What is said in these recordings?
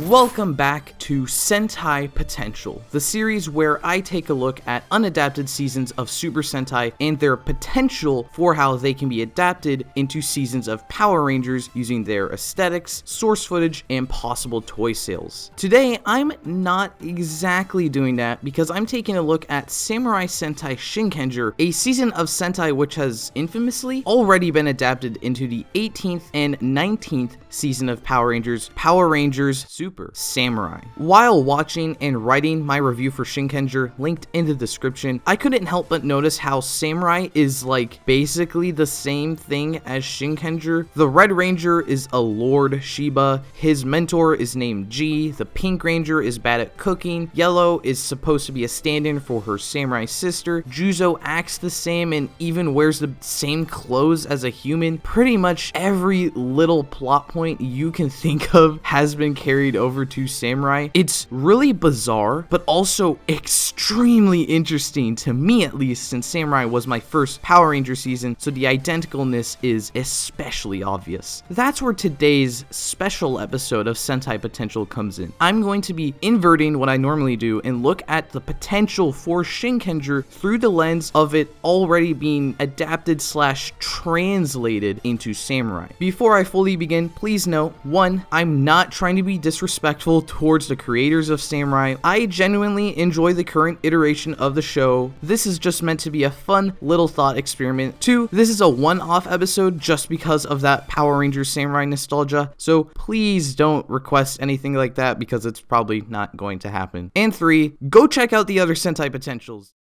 Welcome back to Sentai Potential, the series where I take a look at unadapted seasons of Super Sentai and their potential for how they can be adapted into seasons of Power Rangers using their aesthetics, source footage, and possible toy sales. Today, I'm not exactly doing that because I'm taking a look at Samurai Sentai Shinkenger, a season of Sentai which has infamously already been adapted into the 18th and 19th season of Power Rangers Super Samurai. While watching and writing my review for Shinkenger, linked in the description, I couldn't help but notice how Samurai is like basically the same thing as Shinkenger. The Red Ranger is a Lord Shiba, his mentor is named G, the Pink Ranger is bad at cooking, Yellow is supposed to be a stand-in for her samurai sister, Juzo acts the same and even wears the same clothes as a human. Pretty much every little plot point you can think of has been carried over to Samurai. It's really bizarre, but also extremely interesting to me, at least, since Samurai was my first Power Ranger season, so the identicalness is especially obvious. That's where today's special episode of Sentai Potential comes in. I'm going to be inverting what I normally do and look at the potential for Shinkenger through the lens of it already being adapted / translated into Samurai. Before I fully begin, please note, 1, I'm not trying to be disrespectful towards the creators of Samurai. I genuinely enjoy the current iteration of the show. This is just meant to be a fun little thought experiment. 2, this is a one-off episode just because of that Power Rangers Samurai nostalgia, so please don't request anything like that because it's probably not going to happen. And 3, go check out the other Sentai Potentials.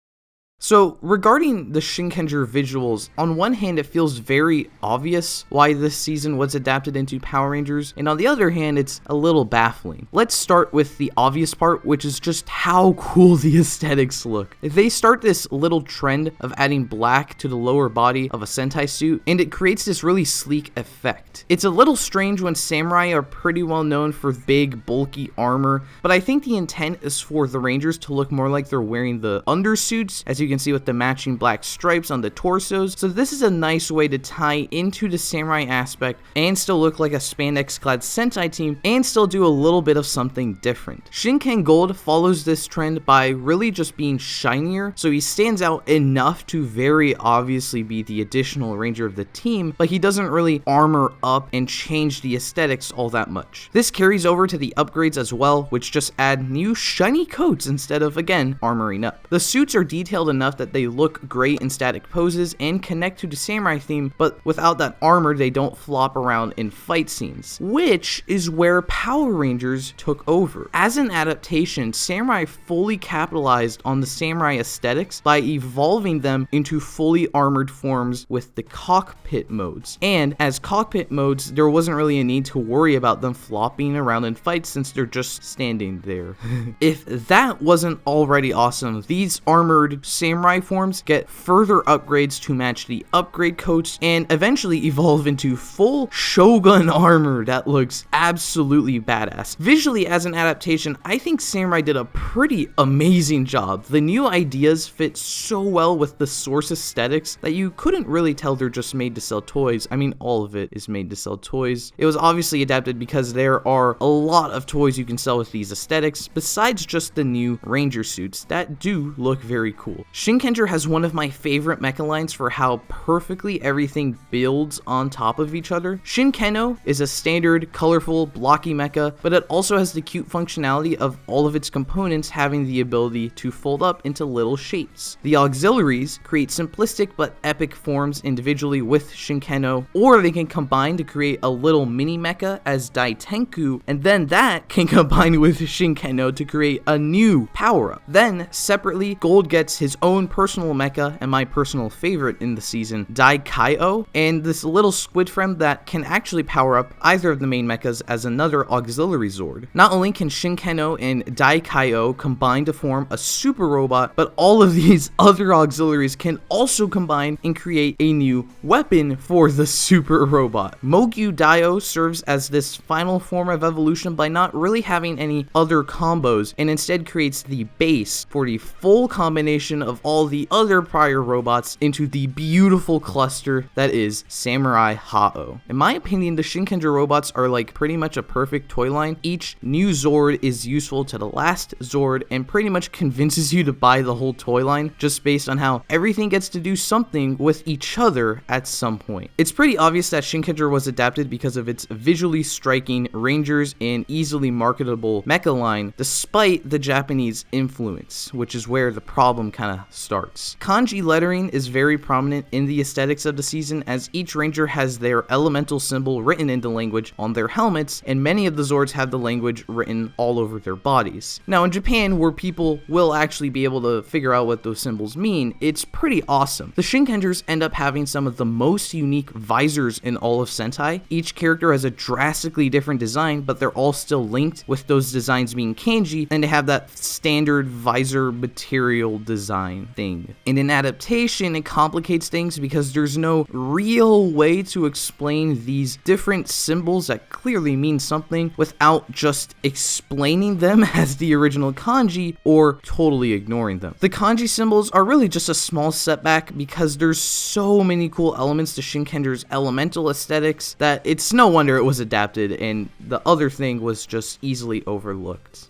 So, regarding the Shinkenger visuals, on one hand it feels very obvious why this season was adapted into Power Rangers, and on the other hand it's a little baffling. Let's start with the obvious part, which is just how cool the aesthetics look. They start this little trend of adding black to the lower body of a Sentai suit, and it creates this really sleek effect. It's a little strange when Samurai are pretty well known for big, bulky armor, but I think the intent is for the Rangers to look more like they're wearing the undersuits, as you can see with the matching black stripes on the torsos. So this is a nice way to tie into the samurai aspect and still look like a spandex clad Sentai team and still do a little bit of something different. Shinken Gold follows this trend by really just being shinier, so he stands out enough to very obviously be the additional ranger of the team, but he doesn't really armor up and change the aesthetics all that much. This carries over to the upgrades as well, which just add new shiny coats instead of, again, armoring up. The suits are detailed enough that they look great in static poses and connect to the samurai theme, but without that armor they don't flop around in fight scenes, which is where Power Rangers took over. As an adaptation, Samurai fully capitalized on the samurai aesthetics by evolving them into fully armored forms with the cockpit modes, and as cockpit modes there wasn't really a need to worry about them flopping around in fights since they're just standing there. If that wasn't already awesome, these armored samurai forms get further upgrades to match the upgrade coats and eventually evolve into full Shogun armor that looks absolutely badass. Visually, as an adaptation, I think Samurai did a pretty amazing job. The new ideas fit so well with the source aesthetics that you couldn't really tell they're just made to sell toys. I mean, all of it is made to sell toys. It was obviously adapted because there are a lot of toys you can sell with these aesthetics besides just the new Ranger suits that do look very cool. Shinkenger has one of my favorite mecha lines for how perfectly everything builds on top of each other. Shinkeno is a standard, colorful, blocky mecha, but it also has the cute functionality of all of its components having the ability to fold up into little shapes. The auxiliaries create simplistic but epic forms individually with Shinkeno, or they can combine to create a little mini mecha as Daitenku, and then that can combine with Shinkeno to create a new power-up. Then, separately, Gold gets his own personal mecha and my personal favorite in the season, Daikaio, and this little squid friend that can actually power up either of the main mechas as another auxiliary Zord. Not only can Shinkeno and Daikaio combine to form a super robot, but all of these other auxiliaries can also combine and create a new weapon for the super robot. Mogyu Dio serves as this final form of evolution by not really having any other combos and instead creates the base for the full combination of all the other prior robots into the beautiful cluster that is Samurai Hao. In my opinion, the Shinkenger robots are like pretty much a perfect toy line. Each new Zord is useful to the last Zord and pretty much convinces you to buy the whole toy line just based on how everything gets to do something with each other at some point. It's pretty obvious that Shinkenger was adapted because of its visually striking Rangers and easily marketable Mecha line, despite the Japanese influence, which is where the problem kind of starts. Kanji lettering is very prominent in the aesthetics of the season, as each Ranger has their elemental symbol written into language on their helmets, and many of the Zords have the language written all over their bodies. Now in Japan, where people will actually be able to figure out what those symbols mean, it's pretty awesome. The Shinkengers end up having some of the most unique visors in all of Sentai. Each character has a drastically different design, but they're all still linked, with those designs being kanji, and they have that standard visor material design thing. In an adaptation, it complicates things because there's no real way to explain these different symbols that clearly mean something without just explaining them as the original kanji or totally ignoring them. The kanji symbols are really just a small setback because there's so many cool elements to Shinkenger's elemental aesthetics that it's no wonder it was adapted, and the other thing was just easily overlooked.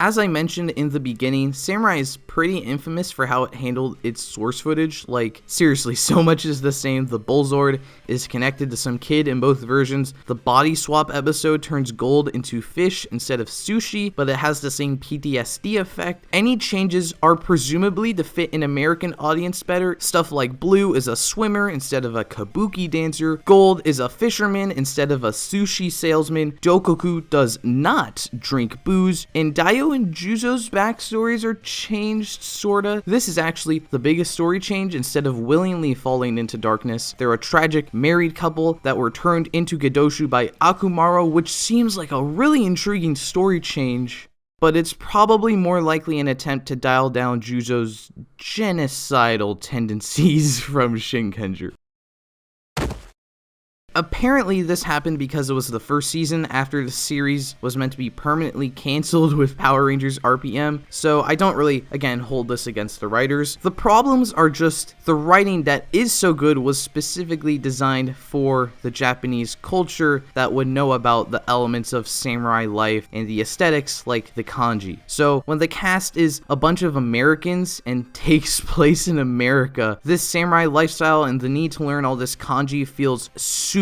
As I mentioned in the beginning, Samurai is pretty infamous for how it handled its source footage. Like, seriously, so much is the same. The Bullzord is connected to some kid in both versions. The body swap episode turns gold into fish instead of sushi, but it has the same PTSD effect. Any changes are presumably to fit an American audience better. Stuff like Blue is a swimmer instead of a kabuki dancer. Gold is a fisherman instead of a sushi salesman. Dokoku does not drink booze. And Daio and Juzo's backstories are changed, sorta. This is actually the biggest story change. Instead of willingly falling into darkness, they're a tragic married couple that were turned into Gedoshu by Akumaro, which seems like a really intriguing story change, but it's probably more likely an attempt to dial down Juzo's genocidal tendencies from Shinkenger. Apparently, this happened because it was the first season after the series was meant to be permanently canceled with Power Rangers RPM, so I don't really, again, hold this against the writers. The problems are just the writing that is so good was specifically designed for the Japanese culture that would know about the elements of samurai life and the aesthetics like the kanji. So when the cast is a bunch of Americans and takes place in America, this samurai lifestyle and the need to learn all this kanji feels super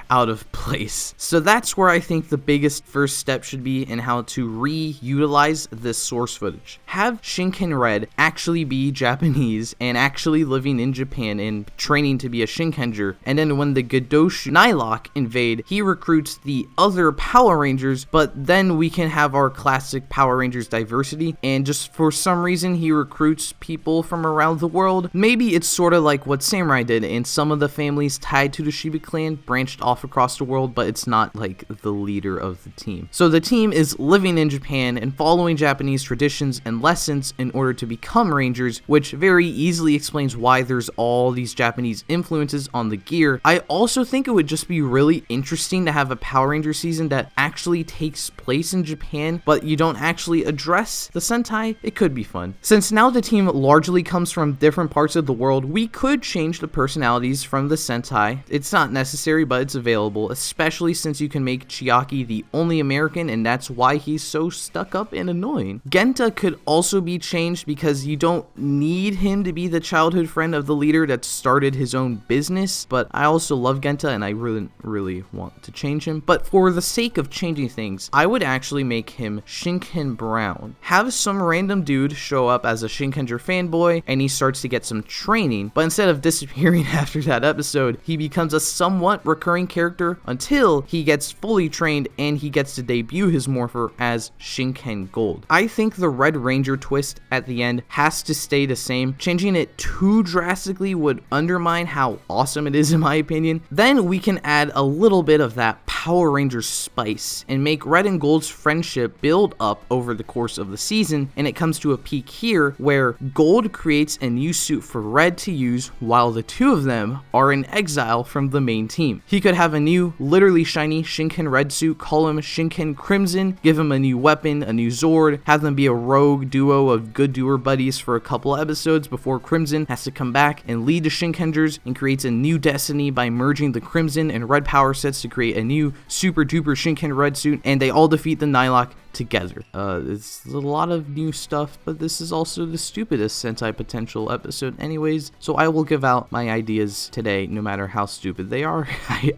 out of place. So that's where I think the biggest first step should be in how to reutilize this source footage. Have Shinken Red actually be Japanese and actually living in Japan and training to be a Shinkenger, and then when the Gedoshu Nylok invade, he recruits the other Power Rangers, but then we can have our classic Power Rangers diversity, and just for some reason he recruits people from around the world. Maybe it's sort of like what Samurai did, and some of the families tied to the Shiba clan branched off across the world, but it's not like the leader of the team. So the team is living in Japan and following Japanese traditions and lessons in order to become Rangers, which very easily explains why there's all these Japanese influences on the gear. I also think it would just be really interesting to have a Power Ranger season that actually takes place in Japan, but you don't actually address the Sentai. It could be fun. Since now the team largely comes from different parts of the world, we could change the personalities from the Sentai. It's not necessary, but it's available, especially since you can make Chiaki the only American, and that's why he's so stuck up and annoying. Genta could also be changed because you don't need him to be the childhood friend of the leader that started his own business, but I also love Genta and I really want to change him. But for the sake of changing things, I would actually make him Shinken Brown. Have some random dude show up as a Shinkenger fanboy and he starts to get some training, but instead of disappearing after that episode, he becomes a somewhat recurring character until he gets fully trained and he gets to debut his morpher as Shinken Gold. I think the Red Ranger twist at the end has to stay the same. Changing it too drastically would undermine how awesome it is in my opinion. Then we can add a little bit of that Power Ranger spice and make Red and Gold's friendship build up over the course of the season, and it comes to a peak here where Gold creates a new suit for Red to use while the two of them are in exile from the main team. theme. He could have a new, literally shiny Shinken red suit, call him Shinken Crimson, give him a new weapon, a new Zord, have them be a rogue duo of good doer buddies for a couple episodes before Crimson has to come back and lead the Shinkengers and creates a new destiny by merging the Crimson and Red power sets to create a new super duper Shinken red suit, and they all defeat the Nylok together. It's a lot of new stuff, but this is also the stupidest Sentai Potential episode anyways, so I will give out my ideas today no matter how stupid they are.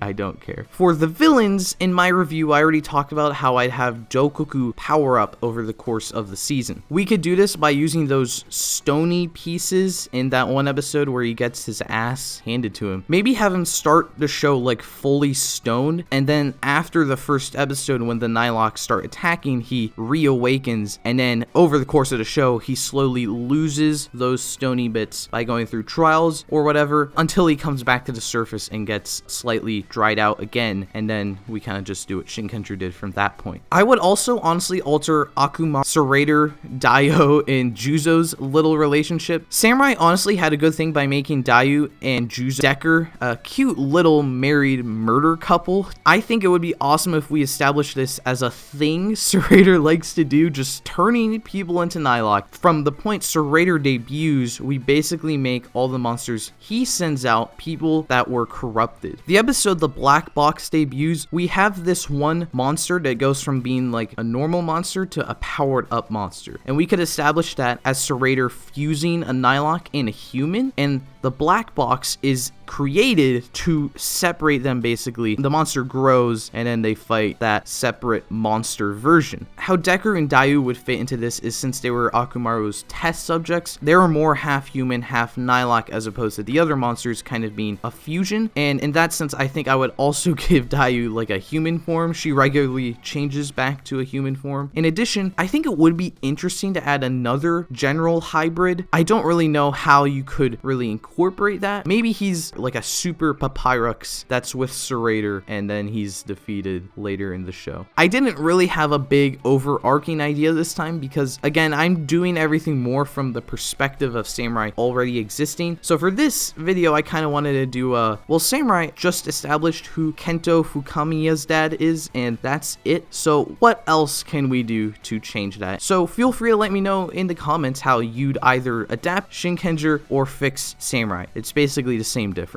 I don't care. For the villains, in my review, I already talked about how I'd have Dokoku power up over the course of the season. We could do this by using those stony pieces in that one episode where he gets his ass handed to him. Maybe have him start the show like fully stoned, and then after the first episode when the Nyloks start attacking, he reawakens, and then over the course of the show he slowly loses those stony bits by going through trials or whatever until he comes back to the surface and gets slightly dried out again, and then we kind of just do what Shinkenger did from that point. I would also honestly alter Akuma, Serrator, Daio, and Juzo's little relationship. Samurai honestly had a good thing by making Daio and Juzo Decker a cute little married murder couple. I think it would be awesome if we established this as a thing Serrator likes to do, just turning people into Nylok. From the point Serrator debuts, we basically make all the monsters he sends out people that were corrupted. The episode The Black Box debuts, we have this one monster that goes from being like a normal monster to a powered up monster, and we could establish that as Serrator fusing a Nylok and a human, and the black box is created to separate them. Basically, the monster grows and then they fight that separate monster version. How Decker and Daio would fit into this is, since they were Akumaru's test subjects, they were more half human, half Nylok, as opposed to the other monsters kind of being a fusion. And in that sense, I think I would also give Daio like a human form. She regularly changes back to a human form. In addition, I think it would be interesting to add another general hybrid. I don't really know how you could really incorporate that. Maybe he's like a super Papyrux that's with Serrator, and then he's defeated later in the show. I didn't really have a big overarching idea this time because, again, I'm doing everything more from the perspective of Samurai already existing. So for this video, I kind of wanted to do well, Samurai just established who Kento Fukamiya's dad is, and that's it. So what else can we do to change that? So feel free to let me know in the comments how you'd either adapt Shinkenger or fix Samurai. It's basically the same difference.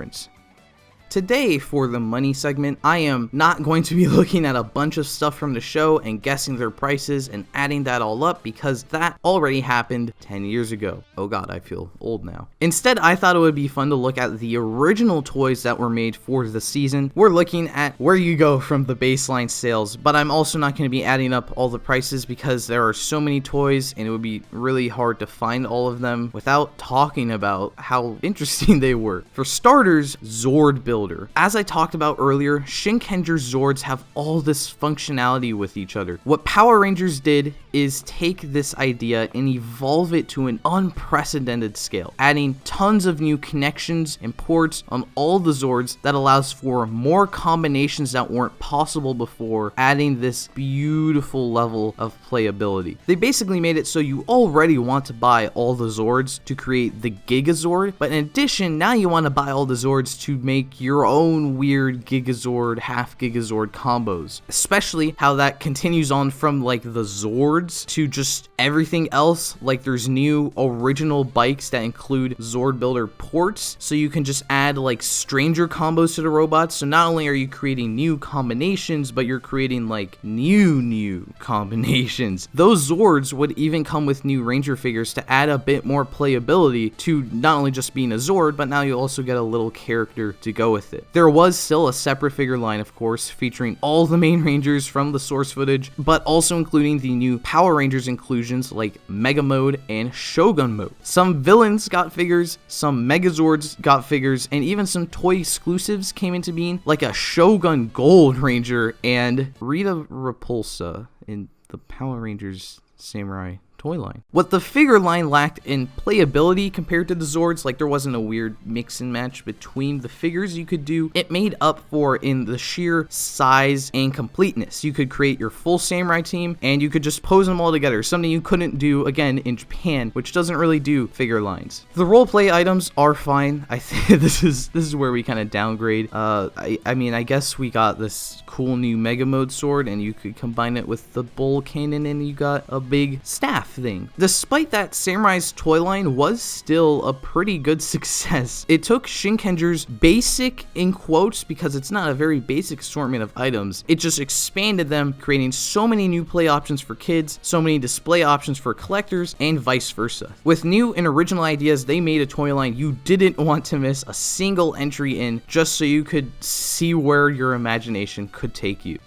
Today, for the money segment, I am not going to be looking at a bunch of stuff from the show and guessing their prices and adding that all up, because that already happened 10 years ago. Oh god, I feel old now. Instead, I thought it would be fun to look at the original toys that were made for the season. We're looking at where you go from the baseline sales, but I'm also not going to be adding up all the prices because there are so many toys and it would be really hard to find all of them without talking about how interesting they were. For starters, Zord Builder. As I talked about earlier, Shinkenger Zords have all this functionality with each other. What Power Rangers did is take this idea and evolve it to an unprecedented scale, adding tons of new connections and ports on all the Zords that allows for more combinations that weren't possible before, adding this beautiful level of playability. They basically made it so you already want to buy all the Zords to create the Gigazord, but in addition, now you want to buy all the Zords to make your own weird Gigazord, half Gigazord combos. Especially how that continues on from like the Zords to just everything else. Like there's new original bikes that include Zord Builder ports, so you can just add like stranger combos to the robots. So not only are you creating new combinations, but you're creating like new combinations. Those Zords would even come with new Ranger figures to add a bit more playability to not only just being a Zord, but now you also get a little character to go with it. There was still a separate figure line, of course, featuring all the main Rangers from the source footage, but also including the new Power Rangers inclusions like Mega Mode and Shogun Mode. Some villains got figures, some Megazords got figures, and even some toy exclusives came into being, like a Shogun Gold Ranger and Rita Repulsa in the Power Rangers Samurai toy line. What the figure line lacked in playability compared to the Zords, like there wasn't a weird mix and match between the figures you could do, it made up for in the sheer size and completeness. You could create your full samurai team and you could just pose them all together, something you couldn't do again in Japan, which doesn't really do figure lines. The roleplay items are fine. I think this is where we kind of downgrade. I mean, I guess we got this cool new Mega Mode sword and you could combine it with the bull cannon and you got a big staff thing. Despite that, Samurai's toy line was still a pretty good success. It took Shinkenger's basic, in quotes, because it's not a very basic assortment of items, it just expanded them, creating so many new play options for kids, so many display options for collectors, and vice versa. With new and original ideas, they made a toy line you didn't want to miss a single entry in, just so you could see where your imagination could take you.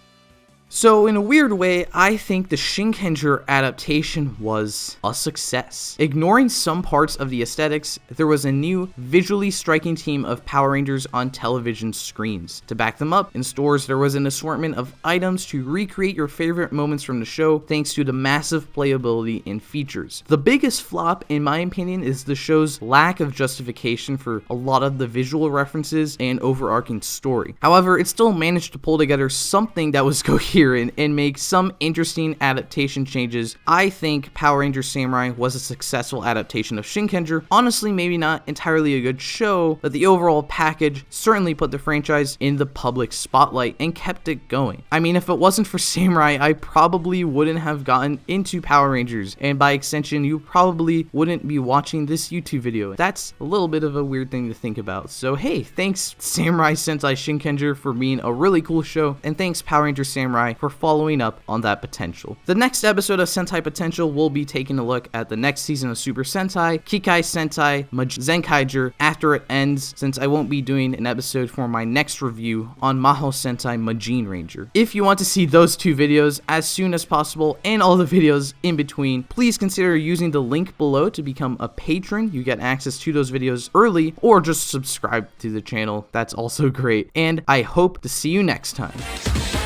So in a weird way, I think the Shinkenger adaptation was a success. Ignoring some parts of the aesthetics, there was a new, visually striking team of Power Rangers on television screens. To back them up, in stores there was an assortment of items to recreate your favorite moments from the show thanks to the massive playability and features. The biggest flop, in my opinion, is the show's lack of justification for a lot of the visual references and overarching story. However, it still managed to pull together something that was coherent and make some interesting adaptation changes. I think Power Rangers Samurai was a successful adaptation of Shinkenger. Honestly, maybe not entirely a good show, but the overall package certainly put the franchise in the public spotlight and kept it going. I mean, if it wasn't for Samurai, I probably wouldn't have gotten into Power Rangers, and by extension, you probably wouldn't be watching this YouTube video. That's a little bit of a weird thing to think about. So hey, thanks Samurai Sentai Shinkenger for being a really cool show, and thanks Power Rangers Samurai for following up on that potential. The next episode of Sentai Potential will be taking a look at the next season of Super Sentai, Kikai Sentai Zenkaiger, after it ends, since I won't be doing an episode for my next review on Maho Sentai Majin Ranger. If you want to see those two videos as soon as possible and all the videos in between, please consider using the link below to become a patron. You get access to those videos early, or just subscribe to the channel. That's also great. And I hope to see you next time.